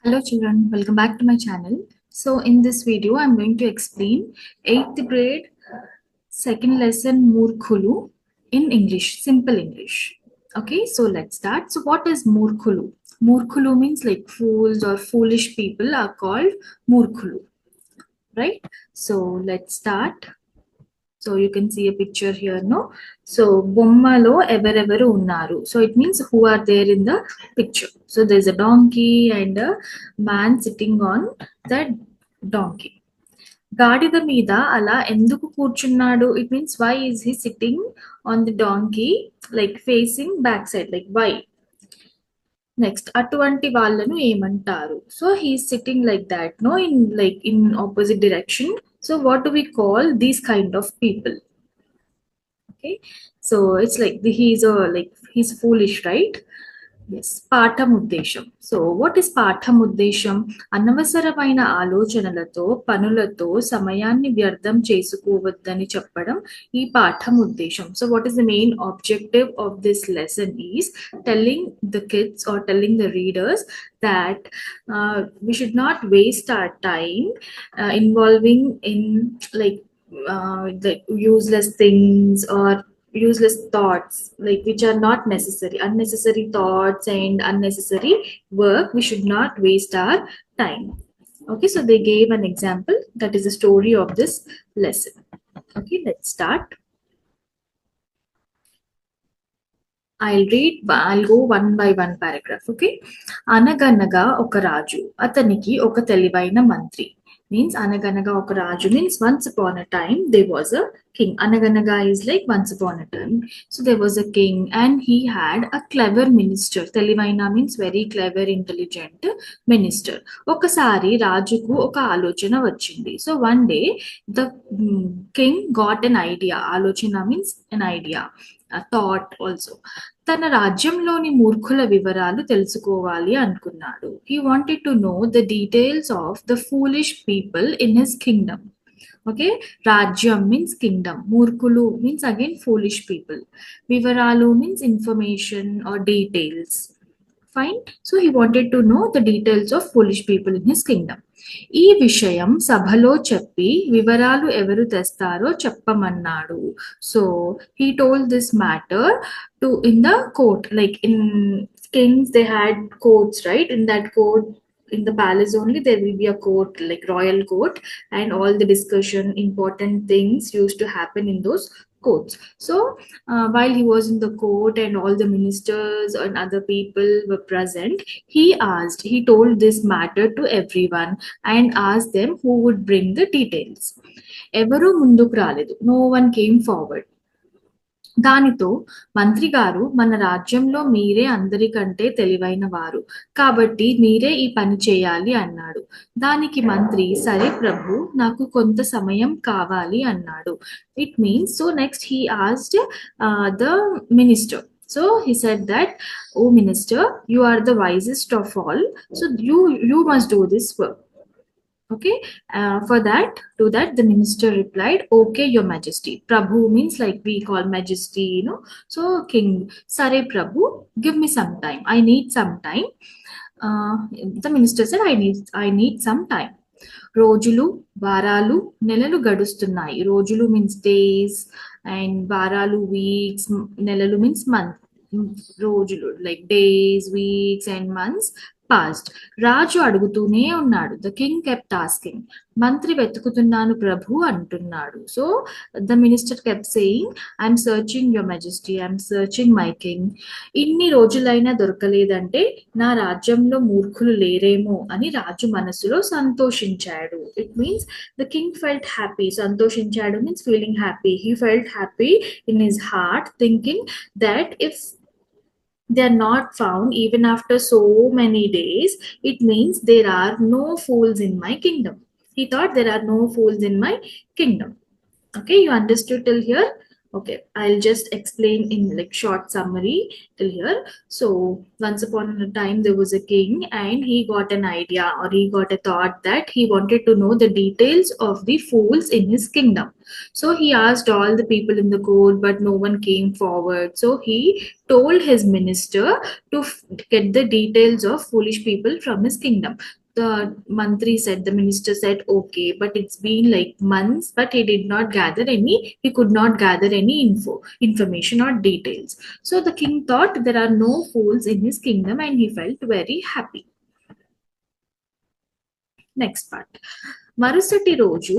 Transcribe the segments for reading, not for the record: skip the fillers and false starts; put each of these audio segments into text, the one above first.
Hello children, welcome back to my channel. So in this video, I'm going to explain 8th grade second lesson Murkhulu in English, simple English. Okay, so let's start. So what is Murkhulu? Murkhulu means like fools or foolish people are called Murkhulu, right? So let's start. So you can see a picture here, no? So bommalo evereveru unnaru. So it means who are there in the picture. So there's a donkey and a man sitting on that donkey. గాడిద మీద అలా ఎందుకు కూర్చున్నాడు? It means why is he sitting on the donkey like facing back side, like why. Next అటువంటి వాళ్ళను ఏమంటారు? So he sitting like that, no, in opposite direction. So what do we call these kind of people? Okay, so it's like he's foolish, right? Yes, పాఠముద్దేశం. So what is పాఠముద్దేశం? అనవసరమైన ఆలోచనలతో పనులతో సమయాన్ని వ్యర్థం చేసుకోవద్దని చెప్పడం ఈ పాఠముద్దేశం. So what is the main objective of this lesson is telling the kids or telling the readers that we should not waste our time involving in like the useless things or useless thoughts, like which are not necessary. Unnecessary thoughts and unnecessary work, we should not waste our time. Okay, so they gave an example, that is the story of this lesson. Okay, let's start. I'll go one by one paragraph. Okay, అనగనగా ఒక రాజు, అతనికి ఒక తెలివైన మంత్రి. Means అనగనగా ఒక రాజు means once upon a time there was a king. అనగనగా is like once upon a time. So there was a king and he had a clever minister. తెలివైన means very clever, intelligent minister. ఒకసారి రాజుకు ఒక ఆలోచన వచ్చింది. So one day the king got an idea. ఆలోచన means an idea, a thought also. తన రాజ్యంలోని మూర్ఖుల వివరాలు తెలుసుకోవాలి అనుకున్నాడు. He wanted to know the details of the foolish people in his kingdom. Okay, రాజ్యం means kingdom, మూర్ఖులు means again foolish people, వివరాలు means information or details. Fine. So he wanted to know the details of foolish people in his kingdom. ఈ విషయం సభలో చెప్పి వివరాలు ఎవరు తెస్తారో చెప్పమన్నాడు. So he told this matter to in the court, like in kings they had courts, right? In that court, in the palace only, there will be a court, like royal court, and all the discussion, important things used to happen in those courts. So while he was in the court and all the ministers and other people were present, he told this matter to everyone and asked them who would bring the details. ఎవరు ముందుకు రాలేదు, no one came forward. దానితో మంత్రి గారు, మన రాజ్యంలో మీరే అందరికంటే తెలివైన వారు కాబట్టి మీరే ఈ పని చేయాలి అన్నాడు. దానికి మంత్రి, సరే ప్రభు, నాకు కొంత సమయం కావాలి అన్నాడు. It means, so next he asked the minister. So he said that, oh minister, you are the wisest of all, so you must do this work. Okay, to that the minister replied, okay your majesty. Prabhu means like we call majesty, you know. So king, sare prabhu, give me some time, I need some time. The minister said, I need some time. రోజులు వారాలు నెలలు గడుస్తున్నాయి. రోజులు means days and వారాలు weeks, నెలలు means month. రోజులు like days, weeks and months passed. రాజు అడుగుతూనే ఉన్నాడు. The king kept asking. మంత్రి వెతుకుతున్నాను ప్రభు అంటున్నాడు. So the minister kept saying, I'm searching your majesty, I'm searching my king. ఇన్ని రోజులైనా దొరకలేదంటే నా రాజ్యంలో మూర్ఖులు లేరేమో అని రాజు మనసులో సంతోషించాడు. It means the king felt happy. సంతోషించాడు means feeling happy. He felt happy in his heart, thinking that if they are not found even after so many days, it means there are no fools in my kingdom. He thought there are no fools in my kingdom. Okay, you understood till here? Okay, I'll just explain in like short summary till here. So once upon a time there was a king, and he got an idea, or he got a thought, that he wanted to know the details of the fools in his kingdom. So he asked all the people in the court, but no one came forward. So he told his minister to get the details of foolish people from his kingdom. The minister said, okay, but it's been like months, but he could not gather any information or details. So the king thought there are no fools in his kingdom, and he felt very happy. Next part. మరుసటి రోజు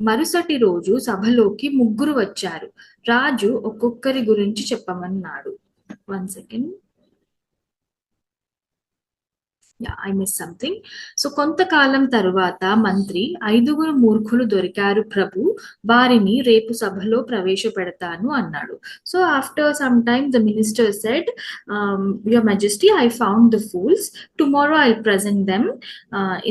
మరుసటి రోజు సభలోకి ముగ్గురు వచ్చారు. రాజు ఒక్కొక్కరి గురించి చెప్పమన్నాడు. 1 second. I miss something. So కొంతకాలం తరువాత మంత్రి, 5గురు మూర్ఖులు దొరికారు ప్రభు, వారిని రేపు సభలో ప్రవేశపెడతాను అన్నాడు. So after some time the minister said, your majesty, I found the fools, tomorrow I present them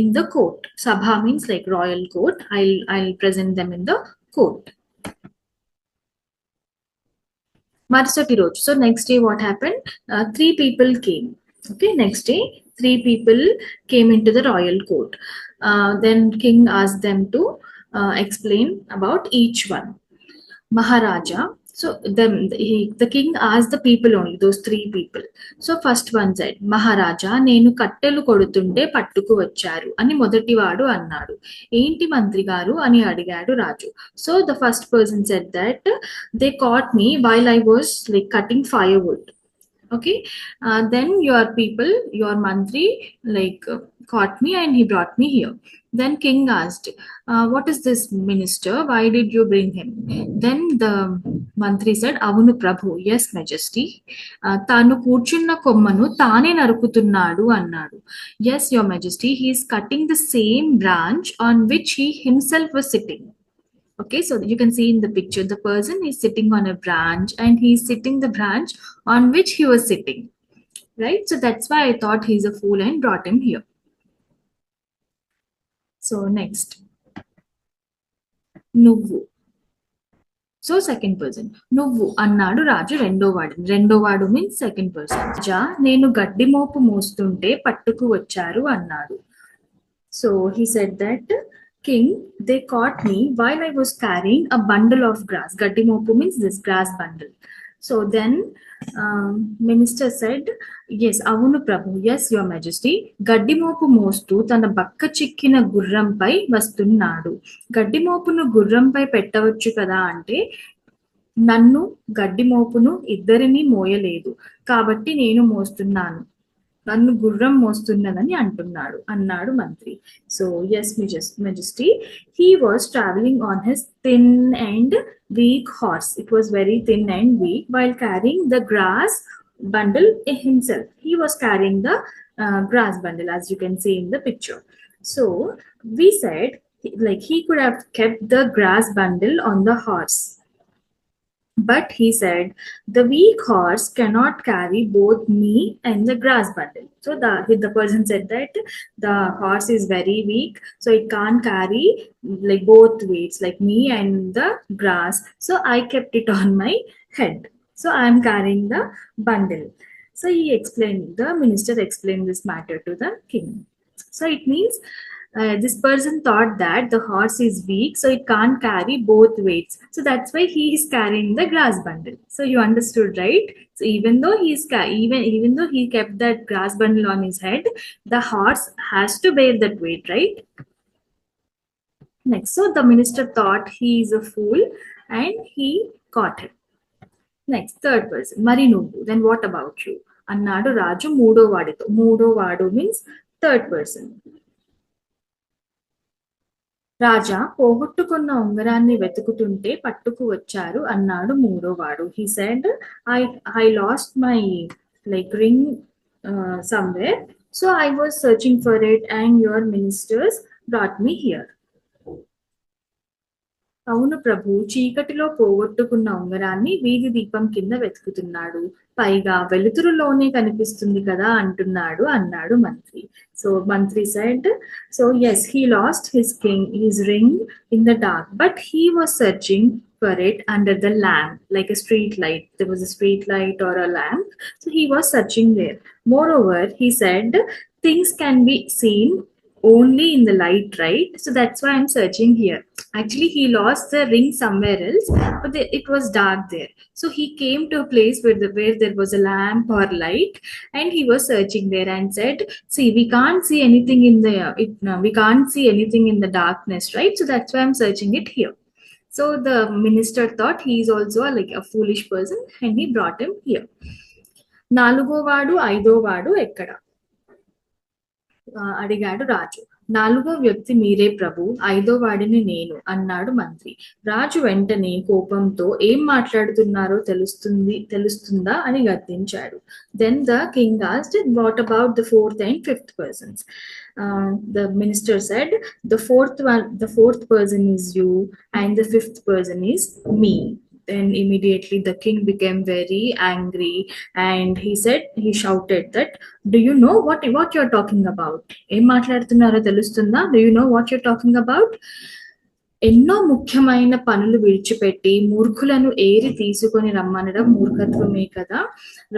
in the court. సభ means like royal court. I present them in the court. మరుసటి రోజు, so next day what happened? 3 people came. Okay, next day 3 people came into the royal court. Then king asked them to explain about each one. Maharaja, so the king asked the people only, those 3 people. So first one said, Maharaja, నేను కట్టెలు కొడుతుంటే పట్టుకు వచ్చారు అని మొదటివాడు అన్నాడు. ఏంటి మంత్రి గారు అని అడిగాడు రాజు. So the first person said that they caught me while I was like cutting firewood. Okay, then your mantri caught me and he brought me here. Then king asked, what is this minister, why did you bring him? Then the mantri said, avunu prabhu, yes majesty, tanu కూర్చున్న కొమ్మను తానే నరుకుతున్నాడు అన్నాడు. Yes your majesty, he is cutting the same branch on which he himself was sitting. Okay, so you can see in the picture, the person is sitting on a branch, and he is sitting the branch on which he was sitting, right? So that's why I thought he's a fool and brought him here. So next, నువ్వు. So second person, నువ్వు అన్నాడు రాజు రెండో వాడు means second person. రాజా, నేను గడ్డి మోపు మోస్తుంటే పట్టుకు వచ్చారు అన్నాడు. So he said that, king, they caught me while I was carrying a bundle of grass. Gaddi mopu means this grass bundle. So then minister said, yes avunu prabhu, yes your majesty, gaddi mopu mostu tana bakka chikkina gurrampai vastunnadu. Gaddi mopunu gurrampai pettavachu kada ante, నన్ను గడ్డి మోపును ఇద్దరిని మోయలేదు కాబట్టి నేను మోస్తున్నాను, నన్ను గుర్రం మోస్తున్నదని అన్నాడు మంత్రి. So his majesty, he was traveling on his thin and weak horse. It was very thin and weak while carrying the grass bundle himself. He was carrying the grass bundle, as you can see in the picture. So we said, like, he could have kept the grass bundle on the horse, but he said, the weak horse cannot carry both me and the grass bundle. So the person said that the horse is very weak, so it can't carry like both weights, like me and the grass. So I kept it on my head, so I am carrying the bundle. So the minister explained this matter to the king. So it means this person thought that the horse is weak, so it can't carry both weights. So that's why he is carrying the grass bundle. So you understood, right? So even though even though he kept that grass bundle on his head, the horse has to bear that weight, right? Next, so the minister thought he is a fool and he caught him. Next, third person, మరి నువ్వు, then what about you అన్నాడు రాజు మూడో వాడు means third person. రాజా, పోగొట్టుకున్న ఉంగరాన్ని వెతుకుతుంటే పట్టుకు వచ్చారు అన్నాడు మూడోవాడు. He said, I lost my ring somewhere, so I was searching for it and your ministers brought me here. అవును ప్రభు, చీకటిలో పోగొట్టుకున్న ఉంగరాన్ని వీధి దీపం కింద వెతుకుతున్నాడు, పైగా వెలుతురులోనే కనిపిస్తుంది కదా అన్నాడు మంత్రి. సో మంత్రి said, so yes, he lost his ring in the dark, but he was searching for it under the lamp, like a street light. There was a street light or a lamp. So he was searching there. Moreover, he said, things can be seen only in the light, right? So that's why I'm searching here. Actually, he lost the ring somewhere else, but it was dark there. So he came to a place where there was a lamp or light, and he was searching there and said, "See, we can't see anything in the no, we can't see anything in the darkness, right? So that's why I'm searching it here." So the minister thought he is also like a foolish person, and he brought him here. నాలుగో వాడు ఐదో వాడు ఎక్కడ అడిగాడు రాజు. నాలుగో వ్యక్తి మీరే ప్రభు, ఐదో వాడిని నేను అన్నాడు మంత్రి. రాజు వెంటనే కోపంతో ఏం మాట్లాడుతున్నారో తెలుస్తుందా అని గద్దించాడు. Then the king asked, what about the fourth and fifth persons? The minister said, the fourth person is you and the fifth person is me. Then immediately the king became very angry, and he shouted that, do you know what you're talking about? Em మాట్లాడుతున్నారో తెలుస్తుందా? Do you know what you're talking about? ఎన్నో ముఖ్యమైన పనులు విడిచిపెట్టి మూర్ఖులను ఏరి తీసుకొని రమ్మనడం మూర్ఖత్వమే కదా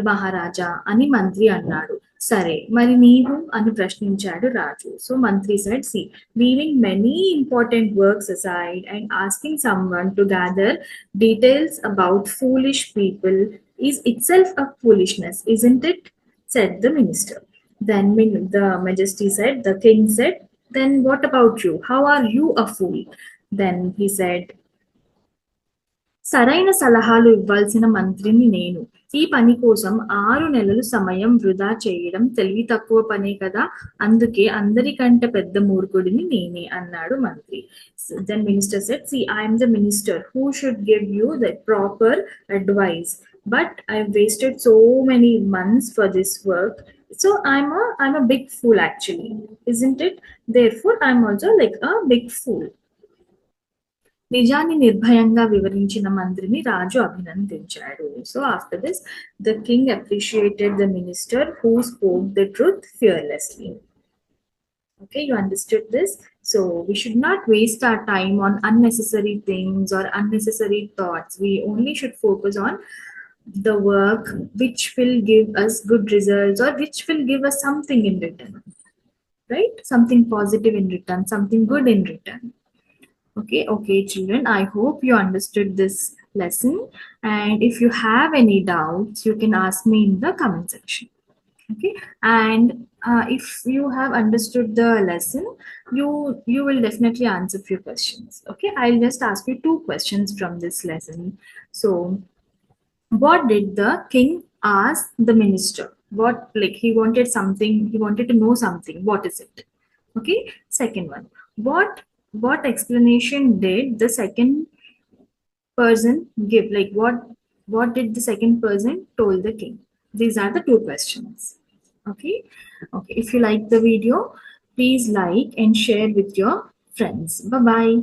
మహారాజా అని మంత్రి అన్నాడు. సరే, మరి నీవు అని ప్రశ్నించాడు రాజు. సో మంత్రి said, see, leaving many important works aside and asking someone to gather details about foolish people is itself a foolishness, isn't it? Said the minister. Then the majesty said, the king said, then what about you? How are you a fool? Then he said, సరైన సలహాలు ఇవ్వాల్సిన మంత్రిని నేను. ఈ పని కోసం 6 నెలలు సమయం వృధా చేయడం తెలివి తక్కువ పనే కదా, అందుకే అందరికంటే పెద్ద మూర్ఖుడిని నేనే అన్నాడు మంత్రి. Then minister said, see, I am the minister who should give you the proper advice, but I've wasted so many months for this work. So I'm a big fool actually, isn't it? Therefore I'm also like a big fool. నిజాన్ని నిర్భయంగా వివరించిన మంత్రిని రాజు అభినందించాడు. So after this the king appreciated the minister who spoke the truth fearlessly. Okay, you understood this? So we should not waste our time on unnecessary things or unnecessary thoughts. We only should focus on the work which will give us good results or which will give us something in return, right? Something positive in return, something good in return. Okay, children, I hope you understood this lesson, and if you have any doubts, you can ask me in the comment section. Okay, and if you have understood the lesson, you will definitely answer few questions. Okay, I'll just ask you 2 questions from this lesson. So what did the king ask the minister? What, like, he wanted something, he wanted to know something. What is it? Okay, second one, what explanation did the second person give? Like what did the second person told the king? These are the 2 questions. Okay, if you like the video, please like and share with your friends. Bye bye.